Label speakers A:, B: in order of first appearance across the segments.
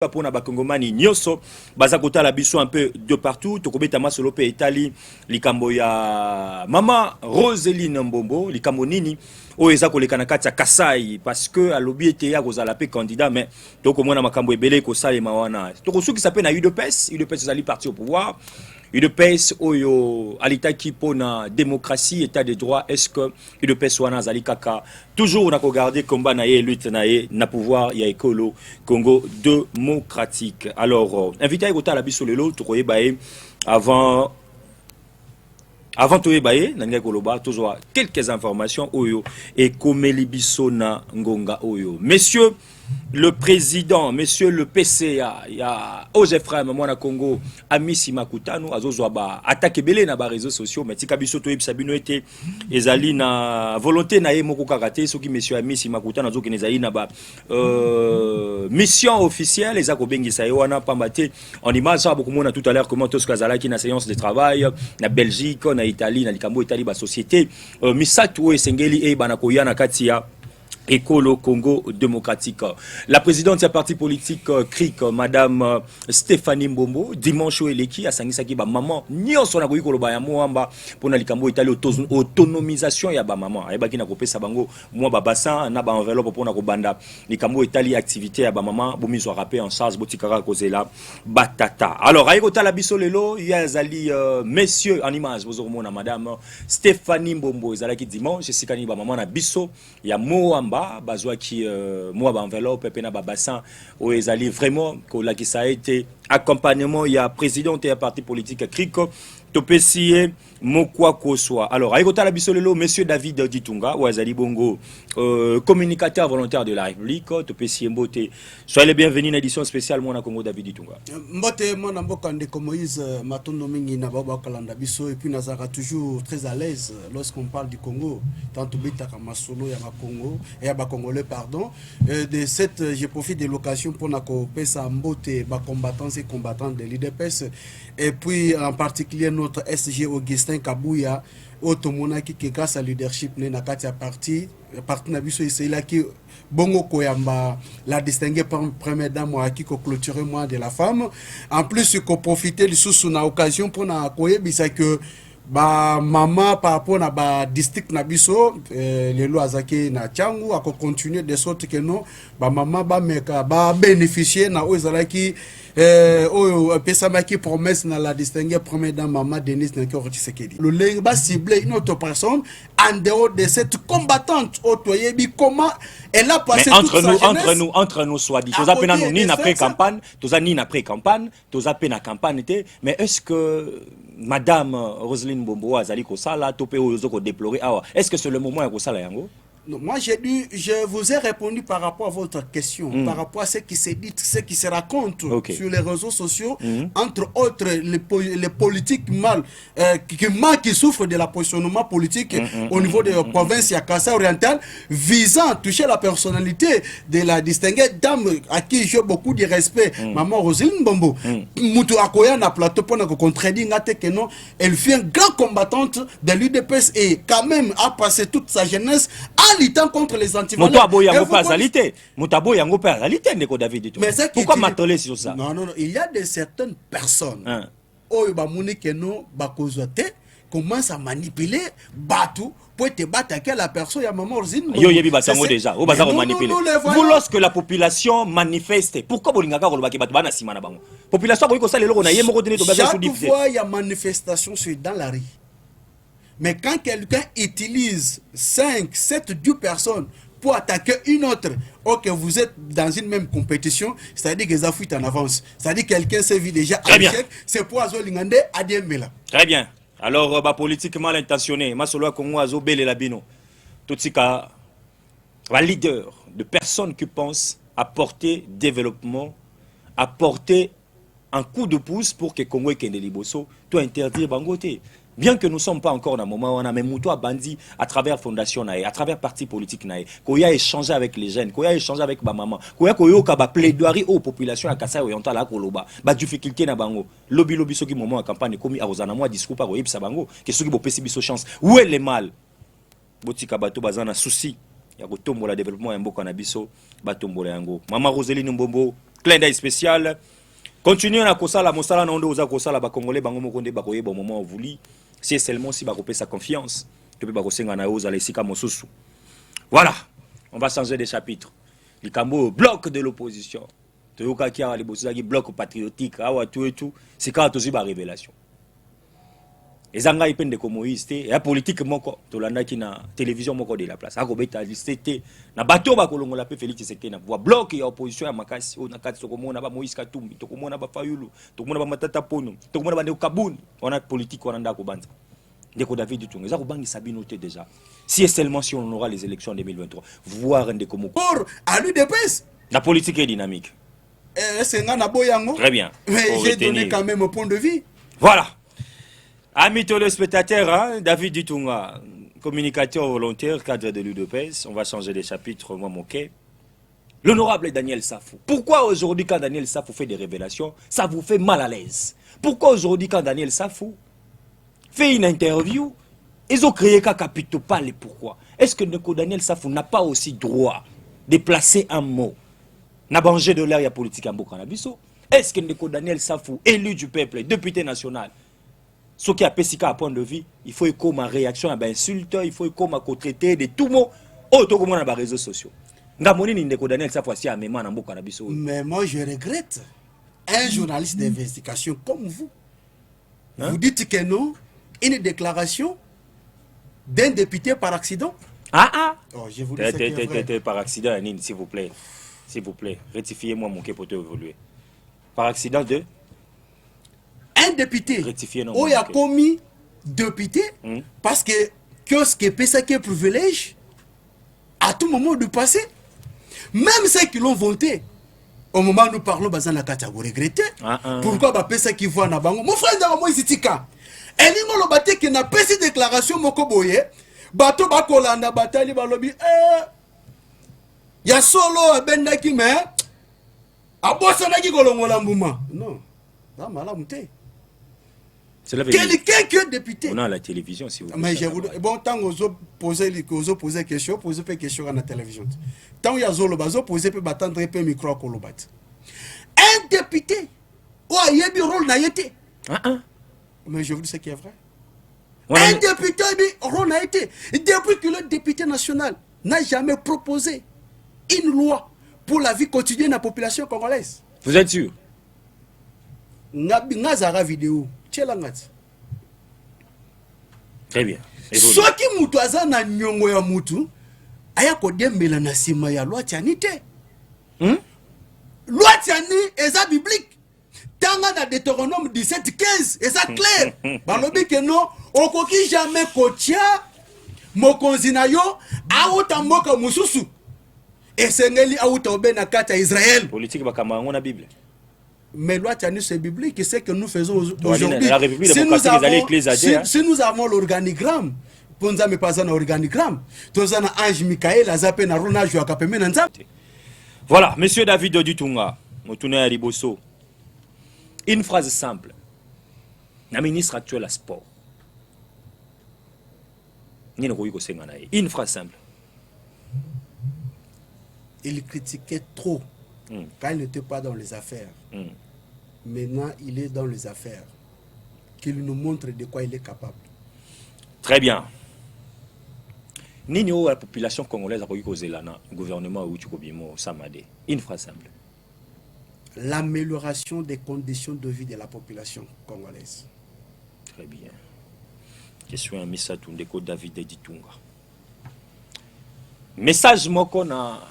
A: pour na bakongomani nyoso baza kotala biso un peu de partout tokobeta masolo pe Italie likambo ya mama Roseline Mbombo likambo nini o eza koleka na kati ya Kasai parce que alobi ete ya kozala pe candidat mais tokomona makambo ebele ko salema wana tokosukisa pe na UDPS ezali parti au pouvoir UDPS oyo alitaki pona démocratie état de droit est-ce que UDPS wana zali kaka toujours on a regardé combat na ye lutte na ye na pouvoir ya ekolo Congo démocratique. Alors invité à écouter la biso lelo to koyebaye avant toyebaye nanga koloba toujours quelques informations oyo et komeli biso na ngonga oyo messieurs le président, monsieur le PCA, il y a Ozefrem, moi na Congo, Amisi Makutano, Azozwaba, attaque belé na ba réseaux sociaux, mais tika biso to sabino été ezali na volonté na ye moko karaté, soki monsieur Amisi Makutano azoki ezali na ba mission officielle, ezako bengi sa wana pambate en image ça beaucoup mona tout à l'heure comment tout ce kazala qui na séance de travail na Belgique, na Italie, na likambo Italie ba société, misatu esengeli e bana koyana katia Écolo Congo démocratique. La présidente du parti politique CRIC, Madame Stéphanie Mbombo, dimanche eleki asangisaki ba maman nyonso na koyiko loba ya moamba pona likambo Italie autonomisation ya ba maman. Ayebaki na kopesa bango mwa ba bassin na ba enveloppe pona ko banda likambo Italie activité ya ba maman bomizo rapper en charge botikara kozela batata. Alors ayeko tala biso lelo ya zali messieurs en image bozomona Madame Stéphanie Mbombo ezalaki dimanche sikani ba maman na biso ya moamba bazwa qui moi ba enveloppe pe na ba bassin o ezali vraiment ko la qui ça a été accompagnement il y a président et parti politique CRIC Topesié Mokwa Koswa. Alors ayota la bisolelo monsieur David Ditunga ou azali bongo communicateur volontaire de la République Topesié Mbote. Soyez les bienvenus dans l'édition spéciale Mona Congo David Ditunga.
B: Mbote mona mboka ndeko Moïse matondo mingi na baba kalanda biso et puis nazara toujours très à l'aise lorsqu'on parle du Congo tant tobita ka masolo ya Congo et ya ba congolais pardon de cette je profite de l'occasion pour na ko pesa Mbote ba combattants et combattants de l'UDPS et puis en particulier notre SG Augustin Kabouya automona qui grâce à leadership na kati ya parti na biso isela ki bongo koyamba la distinguer par première dame qui ko clôturer moi de la femme en plus ko profiter du sous na occasion pour na koyebisa que ba mama par rapport na ba district na biso les lois azaki na changu ako continuer de sorte que non ba mama ba meka ba bénéficier na ozalaki pesa maki promesse na la distinguer première dame maman Denise Nkoro Tshisekedi le leng ba cibler une autre personne en dehors de cette combattante otoyebi comment elle a passé toute sa jeunesse
A: entre nous soit dit tous appena nous ni après campagne tous ni après campagne tous appena campagne mais est-ce que Madame Roseline Mbombo azali ko sala topé ozoko déplorer awa est-ce que c'est le moment ya ko sala yango?
B: Non, moi je vous ai répondu par rapport à votre question, par rapport à ce qui se dit, ce qui se raconte sur les réseaux sociaux, entre autres les politiques mal, qui souffrent de la positionnement politique au niveau de la province ya Kasai oriental, visant à toucher la personnalité de la distinguée dame à qui j'ai beaucoup de respect, Maman Roseline Mbombo. Moutou Akoya na plateau pour nous contredire que non, elle fut une grande combattante de l'UDPS et quand même a passé toute sa jeunesse à luttant contre les antivaleurs.
A: Moutabo yango pas réalité. Moutabo yango pas réalité ndeko David tout. Pourquoi m'atteler sur ça?
B: Non, il y a de certaines personnes oyo ba moni que non ba kozote commence à manipuler Batou pour te battre avec la personne ya maman Roseline.
A: Yo yebi basango déjà. O bazako manipuler. Vous lorsque la population manifeste, pourquoi bolingaka ko lobaki batu bana sima na bango? Population ko sala lelo na ye moko tene to baza sous diffusé.
B: Chaque fois il y a manifestation c'est dans la rue. Mais quand quelqu'un utilise 5, 7, 10 personnes pour attaquer une autre, ok, vous êtes dans une même compétition, c'est-à-dire que ça fuit en avance. C'est-à-dire que quelqu'un s'est vu déjà à l'échec, c'est pour Azolingande Adiemela.
A: Très bien. Alors, politiquement intentionné, Masolo Kongo Azo Bele Labino, tout ce cas, leader de personnes qui pensent apporter développement, apporter un coup de pouce pour que Congo et Kende Liboso, tout interdire Bangote. Bien que nous ne sommes pas encore dans un moment où on a même Moutou Bandi à travers Fondation Nae, à travers parti politique Nae, qu'on a échangé avec les jeunes, qu'on a échangé avec ma maman, qu'on a plaidoirie aux populations à Kassai Oriental à Koloba, bah difficulté na bango, lobby ce qui moment en campagne commis à Rosana moi discours par Oib Sabango, que ce qui peut passer biso chance. Où est le mal? Botika bato bazana souci, ya ko tombola développement ya mboka na biso, ba tombola yango. Maman Roseline Mbombo Clin d'œil spécial. Continuez à kosala mosala na ondo oza kosala ba congolais bango moko nde bakoyeba au moment voulu. C'est seulement si bakopé sa confiance que pe bakosenga na oza lesika mosusu. Voilà, on va changer de chapitre. Likambo bloc de l'opposition. Toyoka ki ali bosaki bloc patriotique awa tout et tout, c'est quand tozi ba révélation. Ezanga ipende ko Moïse te, ya politique moko tolanda ki na télévision moko de la place. Ako beta listé na bato ba kolongola pe Félix Tshisekedi na pouvoir bloc ya opposition ya makasi o na kati tokomona ba Moïse Katumbi, tokomona ba Fayulu, tokomona ba Matata Ponyo, tokomona ba Ndeko Kabuni, on a politique on anda ko banza. Ndeko David Dutunga, ça ko bangi Sabino te déjà. Si seulement si on aura les élections en 2023, voir Ndeko Moko.
B: Pour à l'UDPS.
A: La politique est dynamique.
B: C'est ngana boyango.
A: Très bien.
B: Mais j'ai donné quand même un point de vue.
A: Voilà. Amis téléspectateurs, hein, David Dutunga, communicateur volontaire, cadre de l'UDPS. On va changer de chapitre, moi, mon quai. L'honorable Daniel Safou. Pourquoi aujourd'hui, quand Daniel Safou fait des révélations, ça vous fait mal à l'aise? Pourquoi aujourd'hui, quand Daniel Safou fait une interview, ils ont créé qu'un capitaux parler pourquoi? Est-ce que Daniel Safou n'a pas aussi droit de placer un mot? N'a bangé de l'air, il y a politique en Bokanabiso. Est-ce que Daniel Safou, élu du peuple, député national, ce qui a Pessika à point de vue, il faut comme une réaction à insulte, il faut comme un traité de tout mot, autant comme on a les réseaux sociaux. Daniel Safou aussi à même en Bokanabiso.
B: Mais moi je regrette un journaliste d'investigation comme vous. Hein? Vous dites que non, une déclaration d'un député par accident. Oh, je vous dis
A: par accident, s'il vous plaît. S'il vous plaît, rectifiez-moi mon quai pour te évoluer. Par accident de
B: un député où il a commis député parce que ce qui est ça qui est privilège à tout moment du passé, même ceux qui l'ont voté, au moment où nous parlons, vous regrettez. Pourquoi ça qui voit na bango? Mon frère moi ici tika. Et il m'a dit qu'il n'a pas cette déclaration moko boye, bato bakolanda batali balobi ya solo bendaki me abosanaki kolongola mbuma. Non. Ça malamu te. Quelqu'un qui est député.
A: On a la télévision si vous voulez.
B: Mais je vous bon tant que poser question, poser question à la télévision. Tant il y a zolo bazo poser peut batendre peu micro kolobat. Un député. Oh, il y a un rôle na été. Mais je vous dis ce qui est vrai. Un député rôle na été. Depuis que le député national n'a jamais proposé une loi pour la vie quotidienne de la population congolaise.
A: Vous êtes sûr?
B: Ngazara vidéo.
A: Très bien.
B: Ce qui mutwaza na nyongo ya mutu aya kodembela na sima ya loi tiani te. Loi tiani eza biblique. Tanga na Deutéronome 17:15 eza clair. Balobi que non okoki jamais kotia mokonzi na yo auta mboka mususu. Esengeli auta obena kata Israël.
A: Politique bakamango na Bible.
B: Mais loi tiani c'est biblique, c'est que nous faisons
A: aujourd'hui. La République
B: si nous avons l'organigramme, pour nous amener pas un organigramme, tous un ange Michael, Azapé, Naruna, Joakapeme, Nanzap.
A: Voilà, monsieur David Dutunga, Moutoune Aliboso. Une phrase simple. La ministre actuelle à sport. Une phrase simple.
B: Il critiquait trop quand il n'était pas dans les affaires. Maintenant, il est dans les affaires. Qu'il nous montre de quoi il est capable.
A: Très bien. Nino, la population congolaise a causé le gouvernement Ouchukobimo Samade. Une phrase simple.
B: L'amélioration des conditions de vie de la population congolaise.
A: Très bien. Question à Misatou Ndeko David Ditunga. Message moko na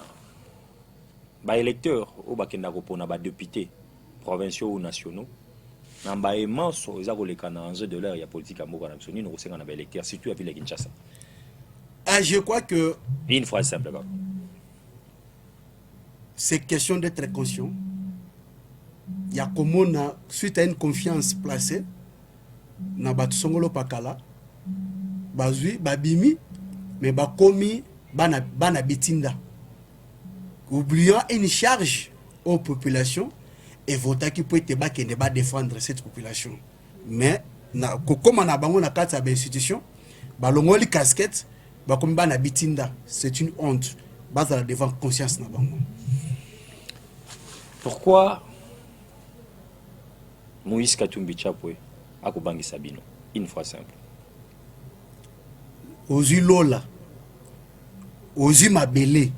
A: ba électeurs ou ba kenda ko pona ba députés provinciaux ou nationaux. Namba immense ils ont les enjeux de l'air, il y a politique à Moka Naxoni, nous recevons des électeurs, surtout à Ville Kinshasa.
B: Je crois que.
A: Une phrase simple.
B: C'est question d'être conscient. Il y a comme on a, suite à une confiance placée, na batusongolo pakala, bazui, babimi, mais bakomi, bana bitinda. Oubliant une charge aux populations. Et voter qui peut être défendre cette population. Mais, comme on a bango na carte de l'institution, balongoli casquette, comme na bitinda, c'est une honte. Base devant conscience na bango.
A: Pourquoi Moïse Katumbi Chapwe a Kobangi Sabino? Une fois simple.
B: Ozu Lola, Ozu Mabele,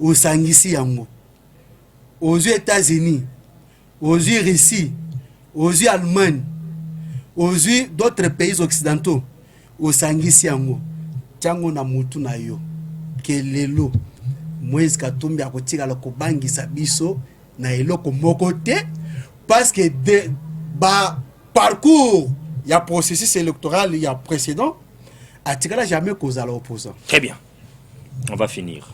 B: Osangisi Yango, Ozu États-Unis, Ozu Russie, Ozu Allemagne, Ozu d'autres pays occidentaux, Osangisi Yango, Tiango na mutu na yo, Kelelo, Moïse Katumbi a kotika la Kobangi Sabiso, na eloko mokote, parce que parcours, il y a processus électoral, il y a précédent. Atikala jamais cause à l'opposant.
A: Très bien. On va finir.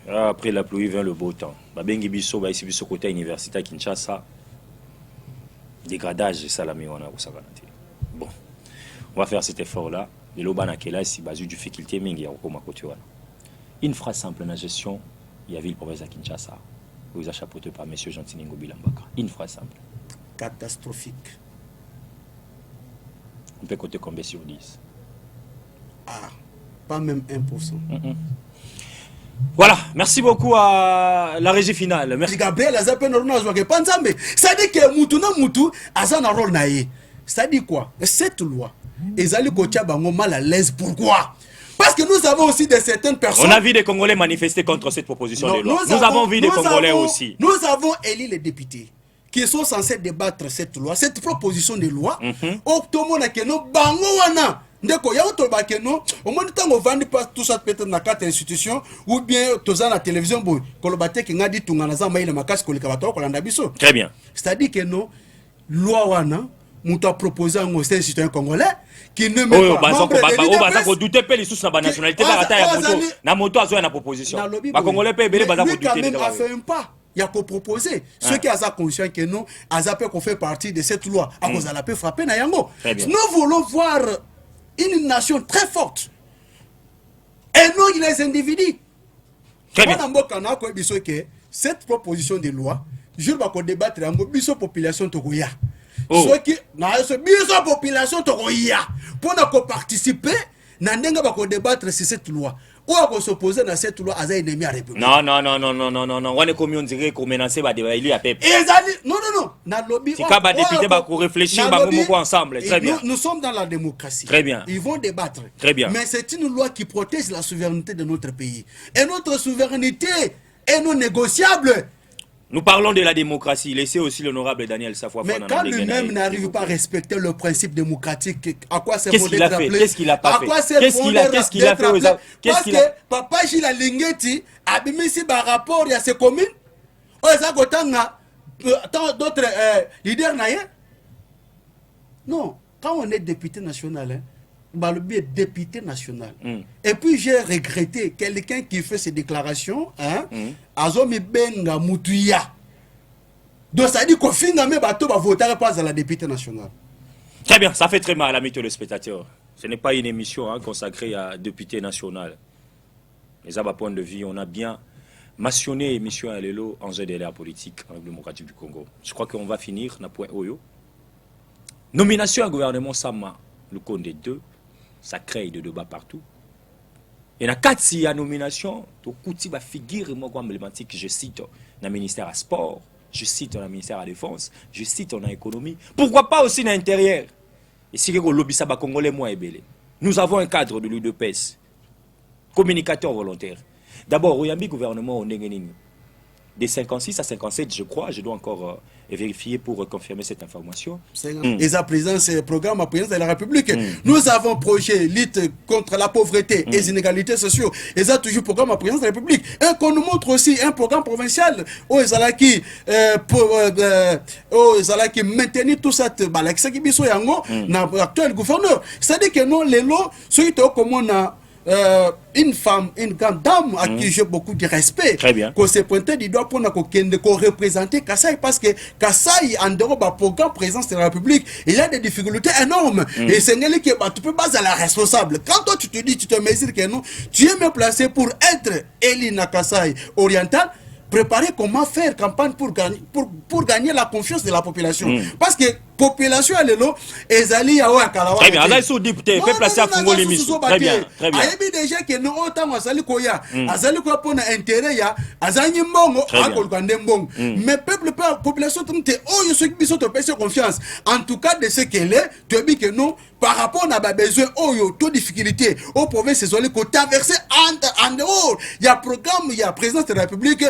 A: Après la pluie vient le beau temps. Babengi biso ba ici biso côté université à Kinshasa. Dégradage ça la miona au savanati. Bon. On va faire cet effort là. Le lobana kela si basu difficulté mingi ya koma côté wana. Une phrase simple na gestion, il y a ville province à Kinshasa. Vous a chapeauté par monsieur Jean-Tiningo Bilambaka. Une phrase simple.
B: Catastrophique.
A: On peut compter combien sur 10?
B: Ah, pas même 1%.
A: Voilà, merci beaucoup à la régie finale. Merci.
B: Gabriel Azapen Panzambe. Ça dit que Moutou na Moutou, Azana rôle naïe. Ça dit quoi? Cette loi, Ezali Kotia Bango mal à l'aise. Pourquoi? Parce que nous avons aussi de certaines personnes.
A: On a vu des Congolais manifester contre cette proposition de loi. Nous avons vu des Congolais aussi.
B: Nous avons élu les députés qui sont censés débattre cette loi, cette proposition de loi. Octobre na keno bango wana. Ndeko ya otoba keno au moins tango vandi pas tout ça peut-être na quatre institutions ou bien toza na télévision boy kolobate ki ngadi tunga na za maile makasi kolika bato kolanda biso.
A: Très bien.
B: C'est-à-dire que non loi wana muto a proposé un citoyen congolais qui ne met pas membre de
A: l'UDPS. Douter pe les sous na nationalité ba ata ya moto na moto azo na proposition. Ba congolais pe belé baza ko douter.
B: Lui quand même a fait un pas. Il y a qu'à proposer. Ceux qui ont conscience que nous, qu'on fait partie de cette loi, à cause de la paix frappée, nous voulons voir une nation très forte. Et non les individus.
A: Très bien.
B: Cette proposition de loi, je vais débattre avec la population togoya. Ceux qui la population togoya pour participer, nous allons débattre sur cette loi. Ou à s'opposer à cette loi à un ennemi à la République.
A: Non. On est comme on dirait qu'on menace ba débat il y a peuple.
B: Non. Na lobby.
A: Si ka ba député ba ko réfléchir ba ko ensemble. Très bien.
B: Nous sommes dans la démocratie.
A: Très bien.
B: Ils vont débattre.
A: Très bien.
B: Mais c'est une loi qui protège la souveraineté de notre pays. Et notre souveraineté est non négociable.
A: Nous parlons de la démocratie. Laissez aussi l'honorable Daniel Safwa.
B: Mais quand lui-même n'arrive pas à respecter le principe démocratique, à quoi c'est
A: Qu'est-ce qu'il a fait? Qu'est-ce qu'il a pas fait? Qu'est-ce qu'il a fait?
B: Parce que Papa Gila Lingeti a mis ici par rapport à ses communes. D'autres leaders n'aient. Non, quand on est député national, Balobi est député national. Et puis j'ai regretté quelqu'un qui fait ces déclarations, Azomi Benga Moutouya. Donc ça dit qu'au final, même bateau va voter pas à la députée nationale.
A: Très bien, ça fait très mal, amis téléspectateurs. Ce n'est pas une émission consacrée à député national. Mais à ma point de vue, on a bien mentionné l'émission à l'élo en jeu de l'air politique en République démocratique du Congo. Je crois qu'on va finir na point Oyo. Nomination à gouvernement Sama, le Conde 2. Ça crée des débats partout. Et dans le cadre de la nomination, il y a une figure emblématique, je cite, dans le ministère à sport, je cite dans le ministère à la défense, je cite dans l'économie. Pourquoi pas aussi dans l'intérieur? Et si le lobby ça congolais moins ébélé. Nous avons un cadre de l'UDPS, communicateur volontaire. D'abord, il y a un gouvernement au Nengenini. De 56 à 57, je crois, je dois encore vérifier pour confirmer cette information.
B: Et à présent, c'est le programme à présidence de la République. Nous avons projet lutte contre la pauvreté et les inégalités sociales. Et ça toujours programme à présidence de la République. Et qu'on nous montre aussi un programme provincial où ils allaient qui maintenir tout ça, l'actuel gouverneur. C'est-à-dire que nous, les lots, ceux qui ont comme une femme, une grande dame à qui j'ai beaucoup de respect.
A: Très bien.
B: Qu'on se pointait du doigt pour représenter Kassai parce que Kassai, en dehors du programme présence de la République, il y a des difficultés énormes. Et c'est ce qui tu peux pas être la responsable. Quand toi tu te dis, tu te mesures que non, tu es mieux placé pour être élu na Kassai oriental. Préparer comment faire campagne pour gagner la confiance de la population. Parce que population à l'élo ezali ya wa kala wa
A: très bien azali sous député peut placer à Fungo Limiso très bien
B: ayebi déjà que non autant azali koya azali ko pona intérêt ya azanyi mbongo akoluka ndembongo mais peuple population tumte oyo soki biso to pese confiance en tout cas de ce qu'elle est tu dis que non par rapport à besoin oyo to difficulté au province ezali ko traverser en dehors il y a programme il y a présidence de la République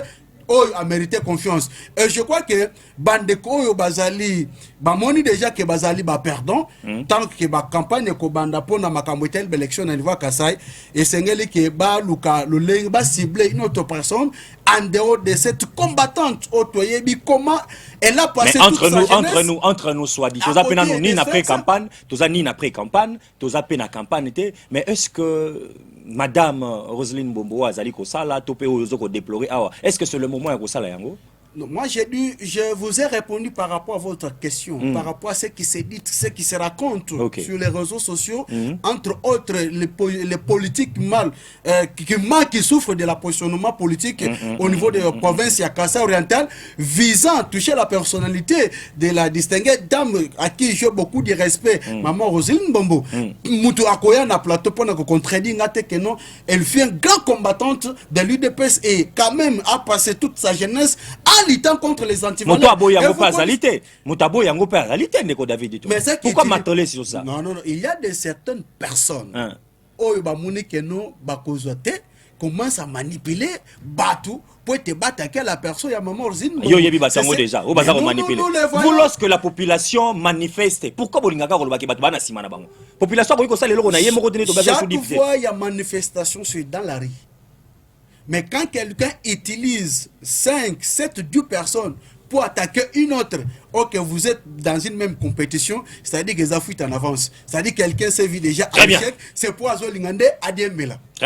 B: oyo a mérité confiance et je crois que bandeko oyo bazali bamoni déjà que bazali ba perdant tant que ba campagne ko banda pona makambo tel élection na niveau Kasai et sengeli que ba luka le leng ba cibler une autre personne en dehors de cette combattante otoyebi comment elle a passé toute sa jeunesse
A: entre nous soit dit tous appena nous ni après campagne tous ni après campagne tous appena campagne mais est-ce que Madame Roselyne Mbombo azali ko sala topé ozo ko déplorer awa est-ce que c'est le moment ya ko sala yango?
B: Non, moi je vous ai répondu par rapport à votre question, par rapport à ce qui se dit, ce qui se raconte sur les réseaux sociaux, entre autres les politiques mal, qui souffrent de la positionnement politique au niveau de la province Kasai orientale, visant à toucher la personnalité de la distinguée dame à qui j'ai beaucoup de respect, Maman Roselyne Mbombo. Moutou Akoya na plateau pour nous contredire que non, elle fut une grande combattante de l'UDPS et quand même a passé toute sa jeunesse à luttant contre les antivaleurs.
A: Moutabo yango pas réalité. Moutabo yango pas réalité Ndeko David.
B: Mais
A: pourquoi m'atteler sur ça?
B: Non, il y a de certaines personnes oyo ba moni que non ba kozote commence à manipuler Batou pour te battre à la personne ya Maman Roselyne.
A: Yo yebi basango déjà. O bazako manipuler. Vous lorsque la population manifeste, pourquoi bolingaka ko baki batu bana simana bango? Population ko ça lelo na yemo ko tenir to baza sous député.
B: Chaque fois il y a manifestation c'est dans la rue. Mais quand quelqu'un utilise 5, 7, 10 personnes pour attaquer une autre, ok, vous êtes dans une même compétition, c'est-à-dire que ça fuite en avance. C'est-à-dire que quelqu'un s'est vu déjà à l'échec, c'est pour Azolingande à Diembela.